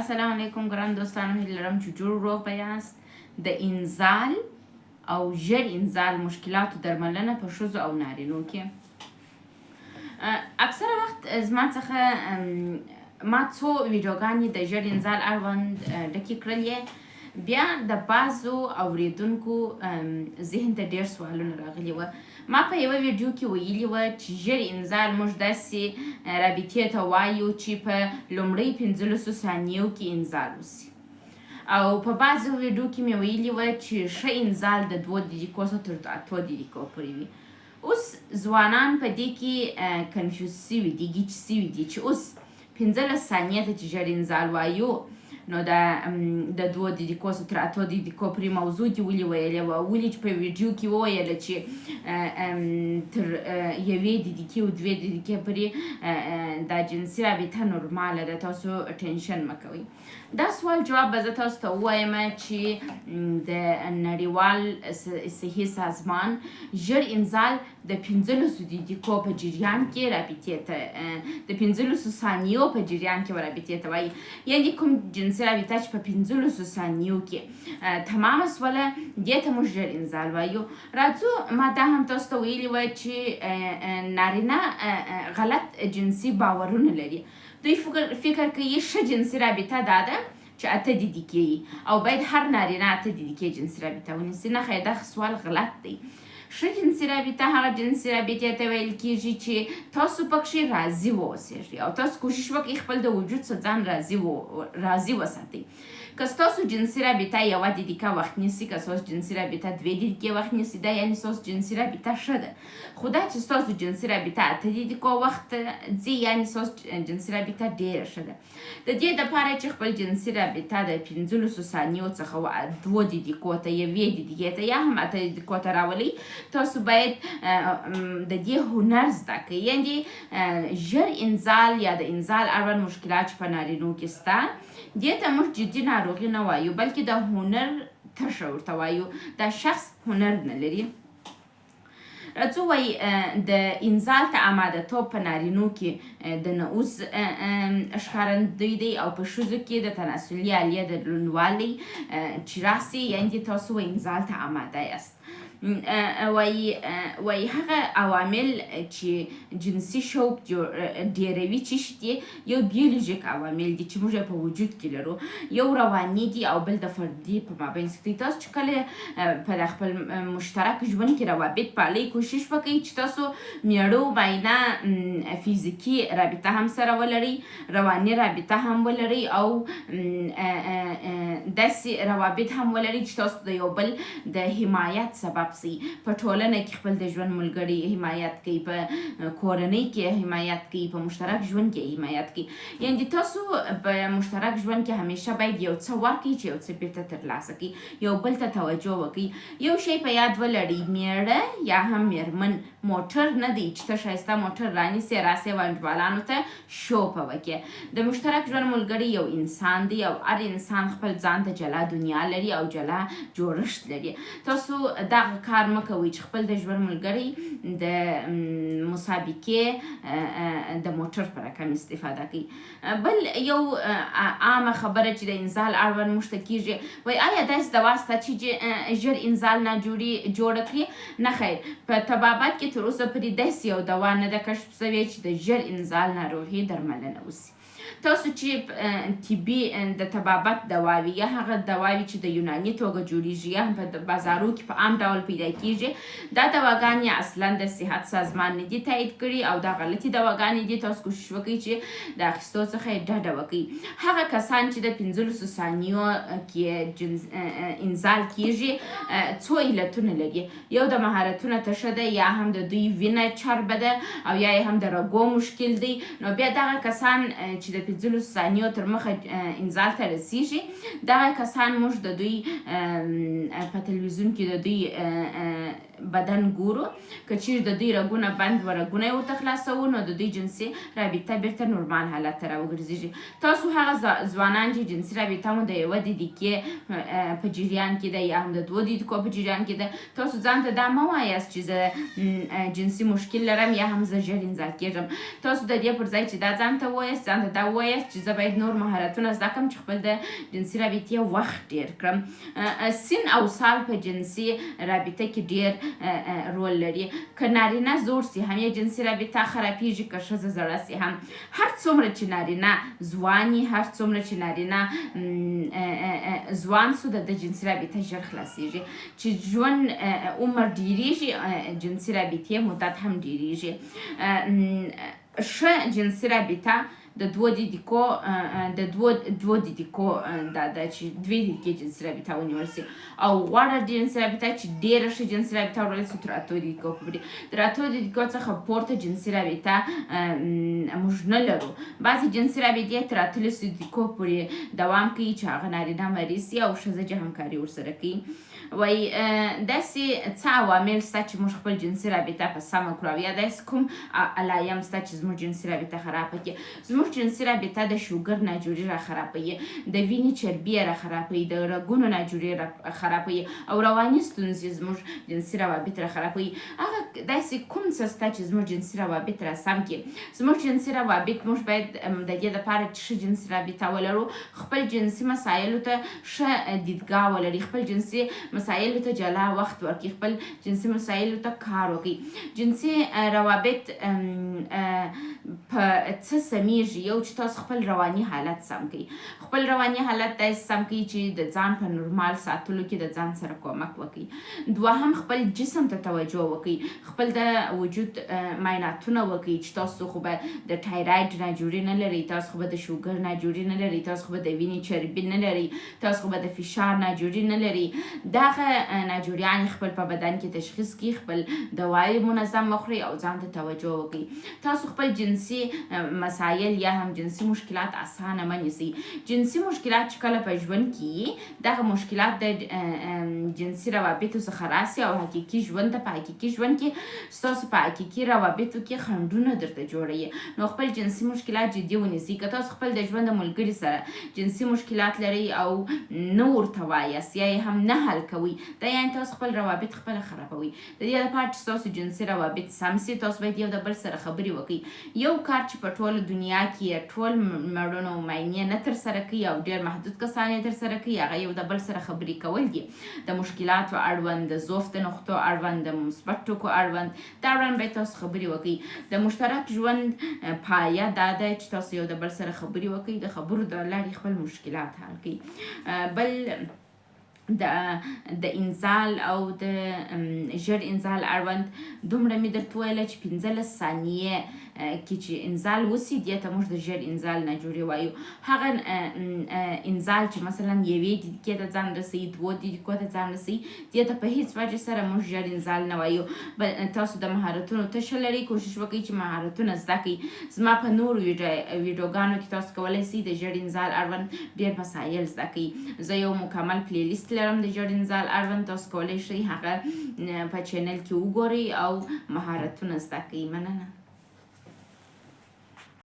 السلام علیکم ګران دوستانو، هیله لرم چې جوړ روغ به یاست. د انزال او ژر انزال مشکلاتو درملنه په ښځو او نارینو کې اکثره وخت زما څخه ما څو ویډیوګانې د ژر انزال اړوند ډکې کړلې. بیا د بعضو اوریدونکو ذهن ته ډېر سوالونه راغلي وه. ما په یوه ویډیو کې ویلي وه چې ژر انزال موږ داسې رابطې ته وایو چې په لومړۍ 15 ثانیو کې انزال وسي، او په بعضو ویډیو کې مې ویلي وه چې ښه انزال د 2 دقیقو څخه تر 8 دقیقو پورې وي. اوس ځوانان په دې کې کنفیوز سوي دي، ګیج سوي دي چې اوس 15 ثانیې ته چې ژر انزال وایو نو د 2 دقیقو څخه تر 8 دقیقو پورې موضوع دې ولې ویلې وه؟ ولې چې په ویډیو کې وویله چې تر 1 دقیقې او 2 دقیقې پورې دا جنسي رابطه نورماله ده، تاسو ټینشن مه کوئ. دا سوال جواب به زه تاسو ته ووایم چې د نړیوال صحي سازمان ژر انزال د 15 دقیقو په جریان کې رابطې ته د 15 ثانیو په جریان کې رابطې ته وایي، یعنې کوم جنسي رابطه چې په 15 ثانیو کې تمامه سوله دې ته موږ ژر انزال وایو. راځو ما دا هم تاسو ته ویلي وه چې نارینه غلط جنسي باورونه لري. دوی فکر کوي ښه جنسي رابطه دا ده چې 8 دقیقې او باید هر نارینه 8 دقیقې جنسي رابطه ونیسي. نه خیر، دا سوال غلط دی. ښه جنسي رابطه هغه جنسي رابطې ته ویل کېږي چې تاسو پکښې راضي واوسېږئ او تاسو کوشش وکړئ خپل د وجود څخه ځان راضي وساتئ. که ستاسو جنسي رابطه 1 دقیقه وخت نیسي، که ستاسو جنسي رابطه 2 دقیقې وخت نیسي، دا یعنې ستاسو جنسي رابطه ښه ده. خو دا چې ستاسو جنسي رابطه 8 دقیقو وخت ځي، یعنې ستاسو جنسي رابطه ډېره ښه ده. د دې دپاره چې خپل جنسي رابطه د 15 ثانیو څخه 2 دقیقو ته، 1 دقیقې ته یا هم 8 دقیقو ته راولئ، تاسو باید د دې هنر زده کړئ. یعنې ژر انزال یا د انزال اړوند مشکلات چې په نارینو کې شته، دې ته موږ جدي ناروغي نه وایو، بلکې د هنر تشه ورته وایو. دا شخص هنر نه لري. راځو وایي د انزال ته آماده توب په نارینو کې د نعوظ ښکارندوی دی او په ښځو کې د تناسلي آلیه د دروندوالی چې راسي، یعنې تاسو انزال ته آماده یاست. وایي هغه عوامل چې جنسي شوق ډېروي چې دي یو بیولوژیک عوامل دي چې موږ په وجود کې لرو، یو رواني دي او بل د فردي په مابینځ کې دي. تاسو چې کله په خپل مشترک ژوند کې روابط پالئ، کوشش وکړئ چې تاسو میړه ماینه فزیکي رابطه هم سره ولرئ، رواني رابطه هم ولرئ او داسې روابط هم ولرئ چې تاسو د یو بل د حمایت سبب سي. په ټولنه کې خپل د ژوند ملګري حمایت کوي، په کورنۍ کې حمایت کوي، په مشترک ژوند کې حمایت کوي. یعنې تاسو په مشترک ژوند کې همیشه باید یو څه ورکړئ چې یو څه بیرته ترلاسه کړئ، یو بل ته توجه وکړئ. یو شی په یاد ولرئ، میړه یا هم میرمن موټر نه دی چې ته ښایسته موټر رانیسې راسې وانډوالانو ته شو په وکې. د مشترک ژوند ملګری یو انسان دی او هر انسان خپل ځان ته جلا دنیا لري او جلا جوړښت لري. تاسو دغه کار مه کوئ چې خپل د ژوند ملګری د مسابقې د موټر په رقم استفاده کوي. بل یو عامه خبره چې د انزال اړوند موږ ته کېږي، وایي آیا داسې دوا شته چې ژر انزال نه جوړه کړي؟ نه خیر، په طبابت کې تر اوسه پورې داسې یو دوا نه ده کشف شوې چې د ژر انزال ناروغي درملنه وسي. تاسو چې طبي د طبابت دواوي یا هغه دواوي چې د یوناني توګه جوړیږي یا هم په بازارو کې په عام ډول پیدا کیږي، دا دواګانې اصلا د صحت سازمان نه دي تایید کړي او دا غلطي دواګانې دي. تاسو کوشش وکړئ چې د اخیستو څخه یې ډډه وکړئ. هغه کسان چې د 15 ثانیو کې انزال کیږي څو علتونه لري. یو د مهارتونه تشه ده، یا هم د دوی وینه چربه ده، او یا هم د رګو مشکل دی. نو بیا دغه کسان چې د 15 ثانیو تر مخه انزال ته رسیږي، دغه کسان موږ د دوی په تلویزیون کې د دوی بدن ګورو. که چیرې د دوی رګونه بند و رګونه یې ورته خلاصوو، نو د دوی جنسي رابطه بیرته نورمال حالت ته راوګرځېږي. تاسو هغه ځوانان چې جنسي رابطه مو د 1 دقیقې په جریان کې ده یا هم د 2 دقیقو په جریان کې ده، تاسو ځان ته دا مه وایاست چې زه جنسي مشکل لرم یا هم زه ژر انزال کېږم. تاسو د دې پر ځای چې دا ځان ته ووایاست، ځان ته دا ووایاست چې زه باید نور مهارتونه زده کړم چې خپل د جنسي رابطې وخت ډېر کړم. سن او سال په جنسي رابطه کې ډېر رول لري. که نارینه زوړ سي هم یې جنسي رابطه خرابېږي، که ښځه زړه سي هم. هر څومره چې نارینه ځوان وي، هر څومره چې نارینه ځوان سو د جنسي رابطه ژر خلاصېږي. چې ژوند عمر ډېرېږي، جنسي رابطې مدت هم ډېرېږي. ښه جنسي رابطه د دوو دقیقو دا ده چې 2 دقیقې جنسي رابطه ونیول سي، او غوره جنسي رابطه چې ډېره ښه جنسي رابطه ونیول سي تر 8 دقیقو پورې. تر 8 دقیقو څخه پورته جنسي رابطه موږ نه لرو. بعضې جنسي رابطې تر 18 دقیقو پورې دوام کوي چې هغه نارینه مریض سي او ښځه چې همکاري ورسره کوي. وایي داسې څه عوامل شته چې موږ خپل جنسي رابطه په سمه کړو، او یا داسې کوم علایم شته چې زموږ جنسي رابطه خرابه کړي. زموږ جنسي رابطه د شوګر ناجوري را خرابوي، د وینې چربي را خرابوي، د رګونو ناجوري را خرابوي، او رواني ستونزې زموږ جنسي روابط را خرابوي. هغه داسې کوم څه شته چې زموږ جنسي روابط را سم کړي. زموږ جنسي روابط موږ باید د دې لپاره چې ښه جنسي رابطه ولرو، خپل جنسي مسایلو ته ښه دیدګاه ولري، خپل جنسي مسایلو ته جلا وخت ورکړي، خپل جنسي مسایلو ته کار وکړي. جنسي روابط په څه سمیږي؟ یو چې تاسو خپل رواني حالت سم کړئ. خپل رواني حالت داسې سم کړئ چې د ځان په نورمال ساتلو کې د ځان سره کومک وکړئ. دوهم خپل جسم ته توجه وکړئ، خپل د وجود معایناتونه وکړئ چې تاسو خو به د تایراید ناجوري نه لرئ، تاسو خو به د شوګر ناجوري نه لرئ، تاسو خو به د وینې چربي نه لرئ، تاسو خو به د فشار ناجوري نه لرئ. دغه ناجوریان خپل په بدن کې تشخیص کړئ، خپل دوای منظم وخورئ او ځان ته توجه وکړئ. تاسو خپل جنسي مسایل یا هم جنسي مشکلات اسانه مه نیسئ. جنسي مشکلات چې کله په ژوند کې وي، دغه مشکلات د جنسي روابطو څخه راسي او حقیقي ژوند ته په حقیقي ژوند کې ستاسو په حقیقي روابطو کې خنډونه درته جوړوي. نو خپل جنسي مشکلات جدي ونیسئ. که تاسو خپل د ژوند د ملګري سره جنسي مشکلات لرئ او نه ورته وایاست یا یې هم نه حل کوئ، دا یعنې تاسو خپل روابط خپله خرابوئ. د دې لپاره چې ستاسو جنسي روابط سم سي، تاسو باید یو د بل سره خبرې وکړئ. یو کار چې په ټوله دنیا کې ټول مړونو معاینې نه ترسره کوي او ډېر محدود کسان یې ترسره کوي، هغه یو د بل سره خبرې کول دي. د مشکلاتو اړوند، د ضعف د نقطو اړوند، د مثبت ټکو اړوند، دا اړوند باید تاسو خبرې وکړئ. د مشترک ژوند پایه دا ده چې تاسو یو د بل سره خبرې وکړئ، د خبرو د لارې خپل مشکلات حل کړئ. بل د انزال او د ژر انزال اړوند دومره مې درته وویله چې 15 ثانیې کې چې انزال وسي، دې ته موږ د ژر انزال ناجوري وایو. هغه انزال چې مثلا 1 دقیقې ته ځان رسوي، 2 دقیقو ته ځان رسوي، دې ته په هیڅ وجه سره موږ ژر انزال نه وایو. تاسو د مهارتونو تشه لرئ، کوشش وکړئ چې مهارتونه زده کړئ. زما په نورو ویډیوګانو کې تاسو کولی شئ د ژر انزال اړوند ډېر مسایل زده کړئ. زه یو مکمل پلیلیست لرم د ژر انزال اړوند، تاسو کولی شئ هغه په چینل کې وګورئ او مهارتونه زده کړئ. مننه.